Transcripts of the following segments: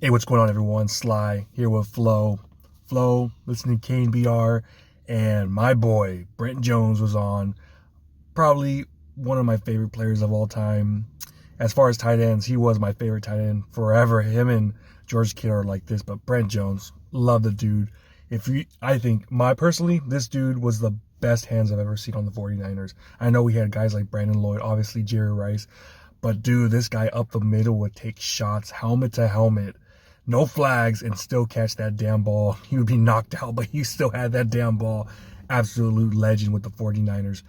Hey, what's going on, everyone? Sly here with Flo. Flo, listening to KNBR, and my boy, Brent Jones, was on. Probably one of my favorite players of all time. As far as tight ends, he was my favorite tight end forever. Him and George Kittle are like this, but Brent Jones, love the dude. I think, personally, this dude was the best hands I've ever seen on the 49ers. I know we had guys like Brandon Lloyd, obviously Jerry Rice, but dude, this guy up the middle would take shots, helmet to helmet, no flags, and still catch that damn ball. He would be knocked out, but he still had that damn ball. Absolute legend with the 49ers.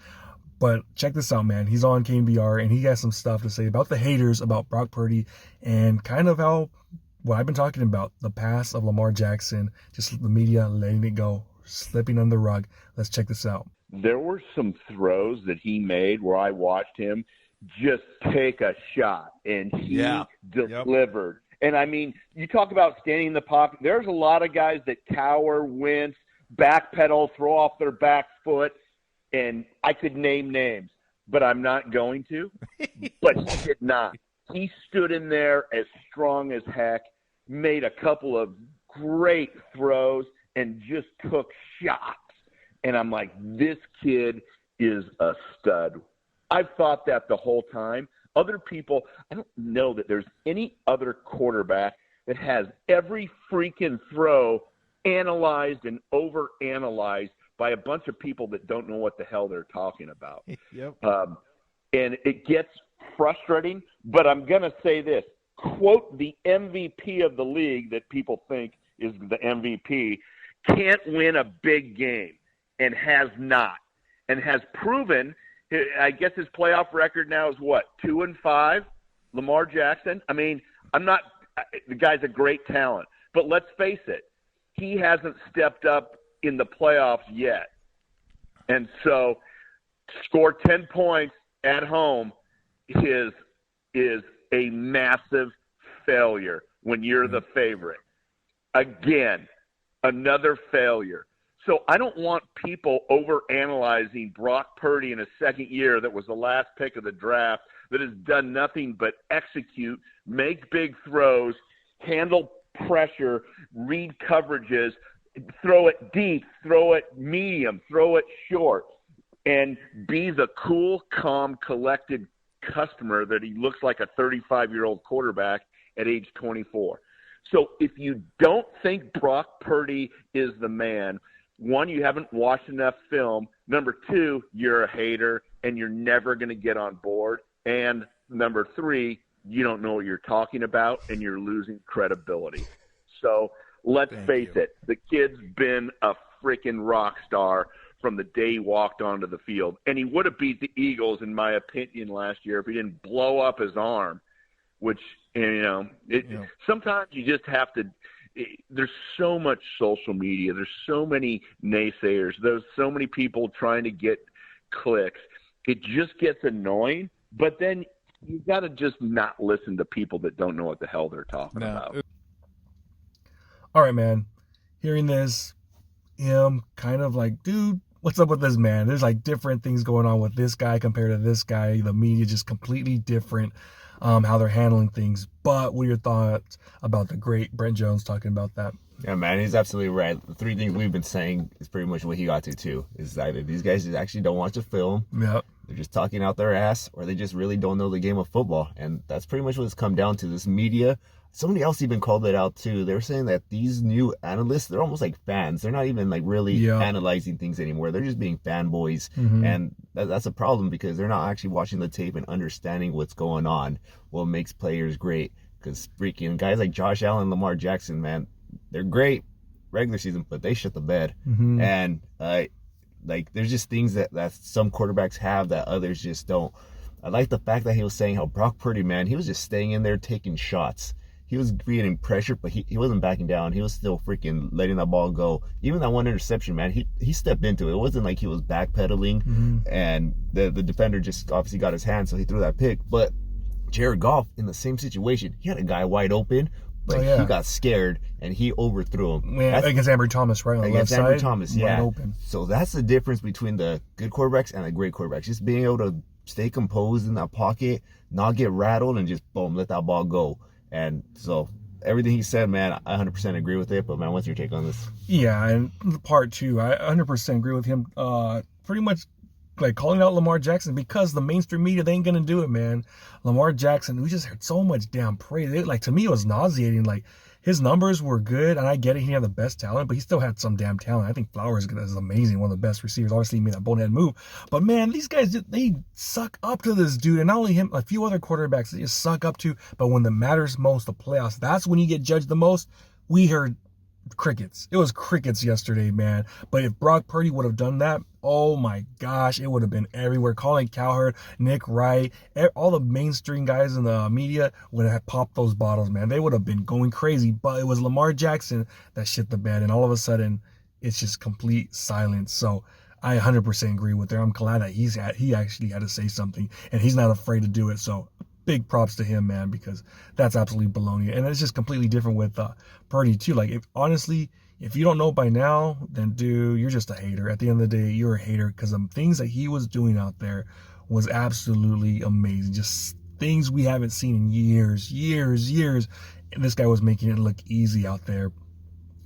But check this out, man. He's on KNBR, and he has some stuff to say about the haters, about Brock Purdy, and kind of what I've been talking about, the past of Lamar Jackson, just the media letting it go, slipping under the rug. Let's check this out. There were some throws that he made where I watched him just take a shot, and he delivered. Yep. And, I mean, you talk about standing in the pocket. There's a lot of guys that cower, wince, backpedal, throw off their back foot, and I could name names, but I'm not going to. But he did not. He stood in there as strong as heck, made a couple of great throws, and just took shots. And I'm like, this kid is a stud. I've thought that the whole time. Other people, I don't know that there's any other quarterback that has every freaking throw analyzed and overanalyzed by a bunch of people that don't know what the hell they're talking about. Yep. And it gets frustrating, but I'm going to say this. Quote, the MVP of the league that people think is the MVP can't win a big game and has not, and has proven. I guess his playoff record now is what, 2-5? Lamar Jackson. I mean, the guy's a great talent, but let's face it, he hasn't stepped up in the playoffs yet. And so, score 10 points at home is a massive failure when you're the favorite. Again, another failure. So I don't want people overanalyzing Brock Purdy in his second year that was the last pick of the draft, that has done nothing but execute, make big throws, handle pressure, read coverages, throw it deep, throw it medium, throw it short, and be the cool, calm, collected customer that he looks like a 35-year-old quarterback at age 24. So if you don't think Brock Purdy is the man, one, you haven't watched enough film. Number two, you're a hater and you're never going to get on board. And number three, you don't know what you're talking about and you're losing credibility. So let's face it, the kid's been a freaking rock star from the day he walked onto the field. And he would have beat the Eagles, in my opinion, last year if he didn't blow up his arm, which, sometimes you just have to. There's so much social media. There's so many naysayers. There's so many people trying to get clicks. It just gets annoying. But then you got to just not listen to people that don't know what the hell they're talking about. All right, man. Hearing this, him kind of like, dude, what's up with this man? There's like different things going on with this guy compared to this guy. The media just completely different. How they're handling things. But what are your thoughts about the great Brent Jones talking about that? Yeah, man, he's absolutely right. The three things we've been saying is pretty much what he got to, too. Is that these guys just actually don't watch the film. Yep. They're just talking out their ass, or they just really don't know the game of football. And that's pretty much what it's come down to. This media. Somebody else even called it out, too. They were saying that these new analysts, they're almost like fans. They're not even like really analyzing things anymore. They're just being fanboys. Mm-hmm. And that's a problem because they're not actually watching the tape and understanding what's going on, what makes players great. Because freaking guys like Josh Allen, Lamar Jackson, man, they're great regular season, but they shit the bed. Mm-hmm. And there's just things that some quarterbacks have that others just don't. I like the fact that he was saying how Brock Purdy, man, he was just staying in there taking shots. He was creating pressure, but he wasn't backing down. He was still freaking letting that ball go. Even that one interception, man, he stepped into it. It wasn't like he was backpedaling, and the defender just obviously got his hand, so he threw that pick. But Jared Goff, in the same situation, he had a guy wide open, but he got scared, and he overthrew him. Yeah, against Ambry Thomas, right on the left side. Against Ambry Thomas, wide open. So that's the difference between the good quarterbacks and the great quarterbacks. Just being able to stay composed in that pocket, not get rattled, and just, boom, let that ball go. And so everything he said, man, I 100% agree with it. But man, what's your take on this? Yeah, and part two, I 100% agree with him. Pretty much like calling out Lamar Jackson because the mainstream media, they ain't gonna do it, man. Lamar Jackson, we just heard so much damn praise. Like, to me, it was nauseating. Like, his numbers were good, and I get it, he had the best talent, but he still had some damn talent. I think Flowers is amazing, one of the best receivers. Obviously, he made that bonehead move. But man, these guys, they suck up to this dude, and not only him, a few other quarterbacks they just suck up to. But when it matters most, the playoffs, that's when you get judged the most. We heard crickets. It was crickets yesterday, man. But if Brock Purdy would have done that, oh my gosh, it would have been everywhere. Colin Cowherd, Nick Wright, all the mainstream guys in the media would have popped those bottles, man. They would have been going crazy. But it was Lamar Jackson that shit the bed, and all of a sudden, it's just complete silence. So I 100% agree with her. I'm glad that he actually had to say something, and he's not afraid to do it. So big props to him, man, because that's absolutely baloney. And it's just completely different with Purdy too. Like, honestly, if you don't know by now, then dude, you're just a hater. At the end of the day, you're a hater, because the things that he was doing out there was absolutely amazing. Just things we haven't seen in years. And this guy was making it look easy out there.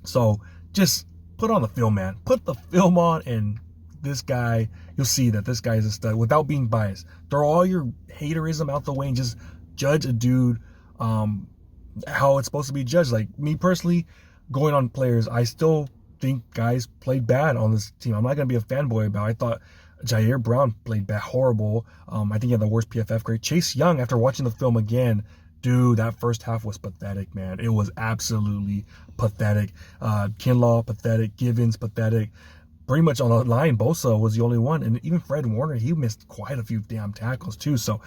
So just put on the film, man. Put the film on, and this guy, you'll see that this guy is a stud without being biased. Throw all your haterism out the way and just judge a dude how it's supposed to be judged. Like, me personally, going on players, I still think guys played bad on this team. I'm not going to be a fanboy about it. I thought Jair Brown played bad, horrible. I think he had the worst PFF grade. Chase Young, after watching the film again, dude, that first half was pathetic, man. It was absolutely pathetic. Kinlaw, pathetic. Givens, pathetic. Pretty much on the line, Bosa was the only one. And even Fred Warner, he missed quite a few damn tackles too. So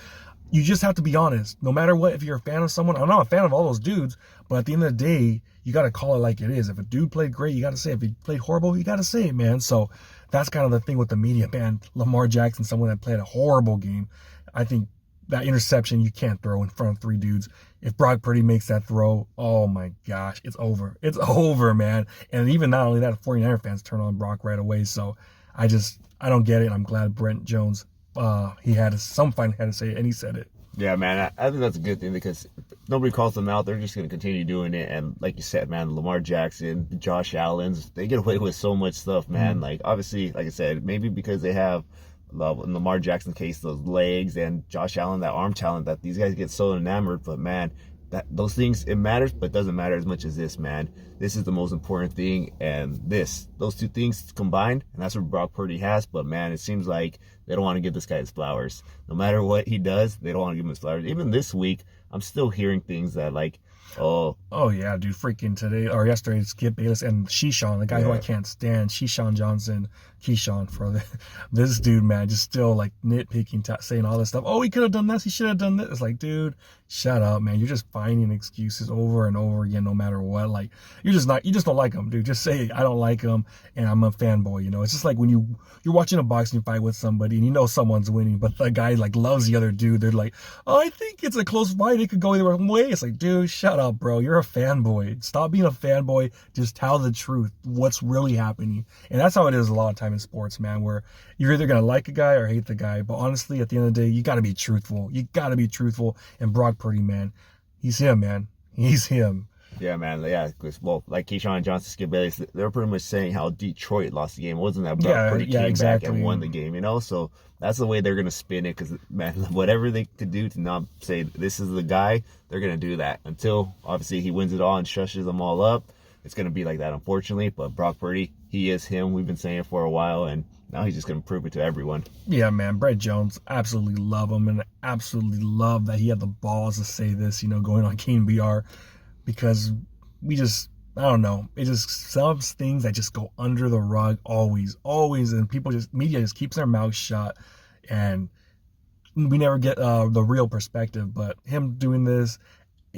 you just have to be honest. No matter what, if you're a fan of someone, I'm not a fan of all those dudes, but at the end of the day, you got to call it like it is. If a dude played great, you got to say it. If he played horrible, you got to say it, man. So that's kind of the thing with the media, man. Lamar Jackson, someone that played a horrible game. I think that interception you can't throw in front of three dudes. If Brock Purdy makes that throw, oh my gosh, it's over. It's over, man. And even not only that, 49er fans turn on Brock right away. So I don't get it. I'm glad Brent Jones, he had to say it, and he said it. Yeah, man, I think that's a good thing, because if nobody calls them out, they're just going to continue doing it. And like you said, man, Lamar Jackson, Josh Allen's, they get away with so much stuff, man. Like, obviously, like I said, maybe because they have, in Lamar Jackson's case, those legs, and Josh Allen, that arm talent, that these guys get so enamored. But man, those things, it matters, but doesn't matter as much as this, man. This is the most important thing, and those two things combined, and that's what Brock Purdy has. But man, it seems like they don't want to give this guy his flowers. No matter what he does, they don't want to give him his flowers. Even this week, I'm still hearing things that, like, oh yeah, dude, freaking today or yesterday, Skip Bayless and Keyshawn, the guy who I can't stand, Keyshawn Johnson, for this dude, man, just still like nitpicking, saying all this stuff. Oh, he could have done this, he should have done this. It's like, dude, shut up, man. You're just finding excuses over and over again, no matter what. Like, you just don't like him, dude. Just say, I don't like him, and I'm a fanboy. You know, it's just like when you're watching a boxing fight with somebody and you know someone's winning, but the guy like loves the other dude. They're like, oh, I think it's a close fight. It could go either way. It's like, dude, shut up, bro. You're a fanboy. Stop being a fanboy. Just tell the truth. What's really happening? And that's how it is a lot of time in sports, man, where you're either going to like a guy or hate the guy. But honestly, at the end of the day, you got to be truthful. You got to be truthful. And Brock Purdy, man, he's him, man. He's him. Yeah, man. Yeah, well, like Keyshawn Johnson, Skip Bayless, they were pretty much saying how Detroit lost the game. It wasn't that Brock Purdy came back and won the game, you know? So that's the way they're going to spin it, because, man, whatever they could do to not say this is the guy, they're going to do that until, obviously, he wins it all and shushes them all up. It's going to be like that, unfortunately. But Brock Purdy, he is him. We've been saying it for a while, and now he's just going to prove it to everyone. Yeah, man. Brent Jones, absolutely love him, and absolutely love that he had the balls to say this, you know, going on Kane BR, because I don't know. It just, some things that just go under the rug always. And media just keeps their mouth shut, and we never get the real perspective. But him doing this,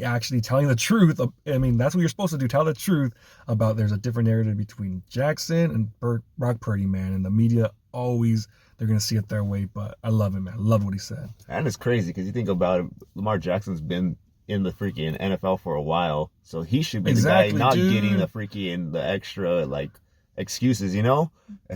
actually telling the truth. I mean, that's what you're supposed to do. Tell the truth about there's a different narrative between Jackson and Brock Purdy, man. And the media always, they're going to see it their way. But I love him, man. I love what he said. And it's crazy because you think about it, Lamar Jackson's been in the freaking NFL for a while. So he should be the guy not getting the extra excuses, you know.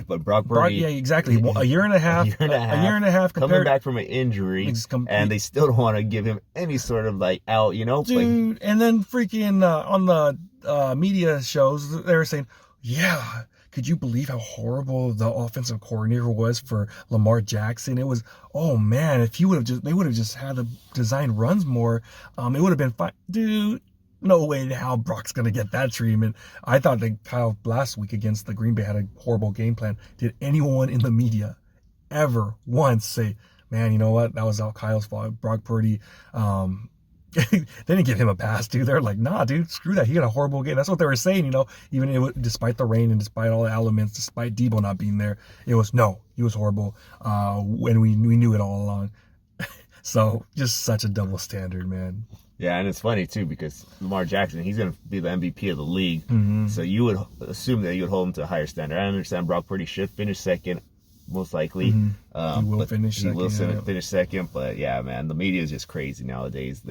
But Brock Brock, Purdy, yeah, exactly. A year and a half. a year and a half compared, coming back from an injury, and they still don't want to give him any sort of like out, you know. Dude, like, and then freaking on the media shows, they were saying, yeah, could you believe how horrible the offensive coordinator was for Lamar Jackson? It was, oh man, if he would have they would have just had the design runs more, it would have been fine. Dude, no way in hell Brock's going to get that treatment. I thought that Kyle last week against the Green Bay had a horrible game plan. Did anyone in the media ever once say, man, you know what? That was all Kyle's fault. Brock Purdy, they didn't give him a pass, dude. They're like, nah, dude, screw that. He had a horrible game. That's what they were saying, you know, even despite the rain and despite all the elements, despite Debo not being there, it was, no, he was horrible. When we knew it all along. So just such a double standard, man. Yeah, and it's funny too because Lamar Jackson, he's going to be the MVP of the league. Mm-hmm. So you would assume that you would hold him to a higher standard. I understand Brock Purdy should finish second, most likely. Mm-hmm. He will finish second. He will finish second, but yeah, man, the media is just crazy nowadays.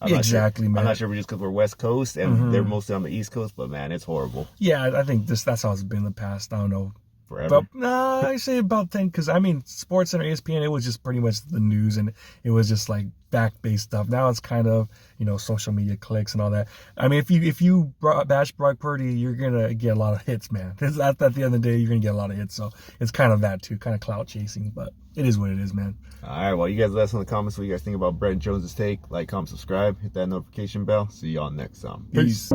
I'm not sure, man. I'm not sure if it's just because we're West Coast and they're mostly on the East Coast, but man, it's horrible. Yeah, I think that's how it's been in the past. I don't know. Forever. But I say about 10 because I mean Sports Center, ESPN, it was just pretty much the news and it was just like fact-based stuff. Now it's kind of, you know, social media clicks and all that. I mean, if you bash Brock Purdy, you're gonna get a lot of hits, man. At the end of the day, you're gonna get a lot of hits. So it's kind of that too, kind of clout chasing, but it is what it is, man. All right, well, you guys let us know in the comments what you guys think about Brent Jones' take. Like, comment, subscribe, hit that notification bell. See y'all next time. Peace.